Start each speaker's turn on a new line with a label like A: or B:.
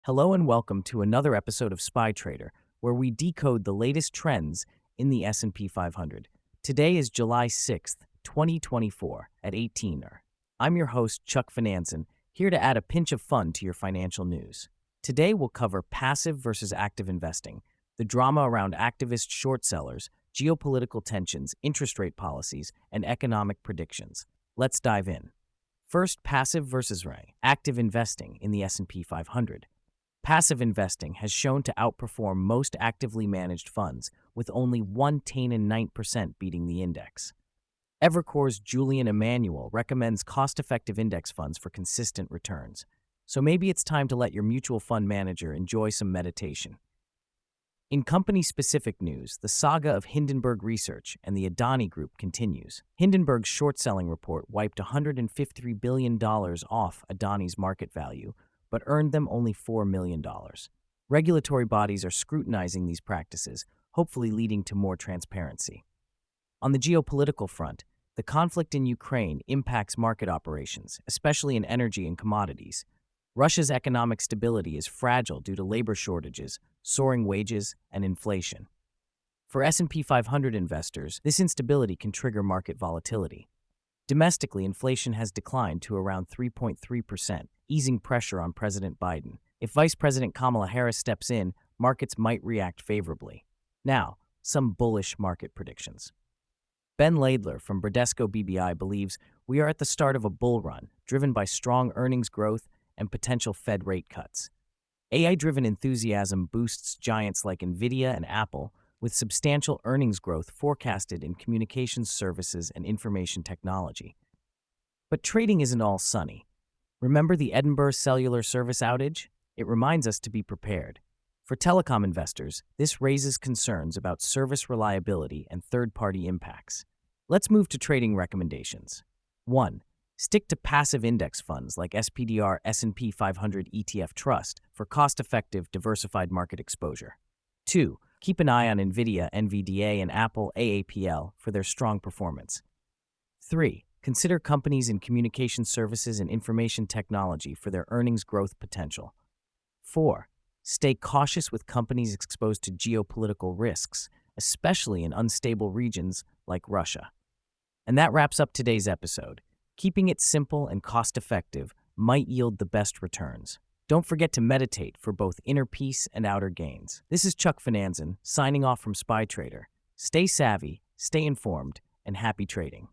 A: Hello and welcome to another episode of Spy Trader, where we decode the latest trends in the S&P 500. Today is July 6th, 2024 at 18er. I'm your host, Chuck Finanzen, here to add a pinch of fun to your financial news. Today we'll cover passive versus active investing, the drama around activist short sellers, geopolitical tensions, interest rate policies, and economic predictions. Let's dive in. First, passive versus active investing in the S&P 500. Passive investing has shown to outperform most actively managed funds, with only 1.9% beating the index. Evercore's Julian Emanuel recommends cost-effective index funds for consistent returns. So maybe it's time to let your mutual fund manager enjoy some meditation. In company-specific news, the saga of Hindenburg Research and the Adani Group continues. Hindenburg's short-selling report wiped $153 billion off Adani's market value, but earned them only $4 million. Regulatory bodies are scrutinizing these practices, hopefully leading to more transparency. On the geopolitical front, the conflict in Ukraine impacts market operations, especially in energy and commodities. Russia's economic stability is fragile due to labor shortages, soaring wages, and inflation. For S&P 500 investors, this instability can trigger market volatility. Domestically, inflation has declined to around 3.3%, easing pressure on President Biden. If Vice President Kamala Harris steps in, markets might react favorably. Now, some bullish market predictions. Ben Laidler from Bradesco BBI believes we are at the start of a bull run, driven by strong earnings growth and potential Fed rate cuts. AI-driven enthusiasm boosts giants like Nvidia and Apple, with substantial earnings growth forecasted in communications services and information technology. But trading isn't all sunny. Remember the Edinburgh cellular service outage? It reminds us to be prepared. For telecom investors, this raises concerns about service reliability and third-party impacts. Let's move to trading recommendations. 1. Stick to passive index funds like SPDR S&P 500 ETF Trust for cost-effective, diversified market exposure. 2. Keep an eye on Nvidia, NVDA, and Apple AAPL for their strong performance. 3. Consider companies in communication services and information technology for their earnings growth potential. 4. Stay cautious with companies exposed to geopolitical risks, especially in unstable regions like Russia. And that wraps up today's episode. Keeping it simple and cost-effective might yield the best returns. Don't forget to meditate for both inner peace and outer gains. This is Chuck Finanzen, signing off from Spy Trader. Stay savvy, stay informed, and happy trading.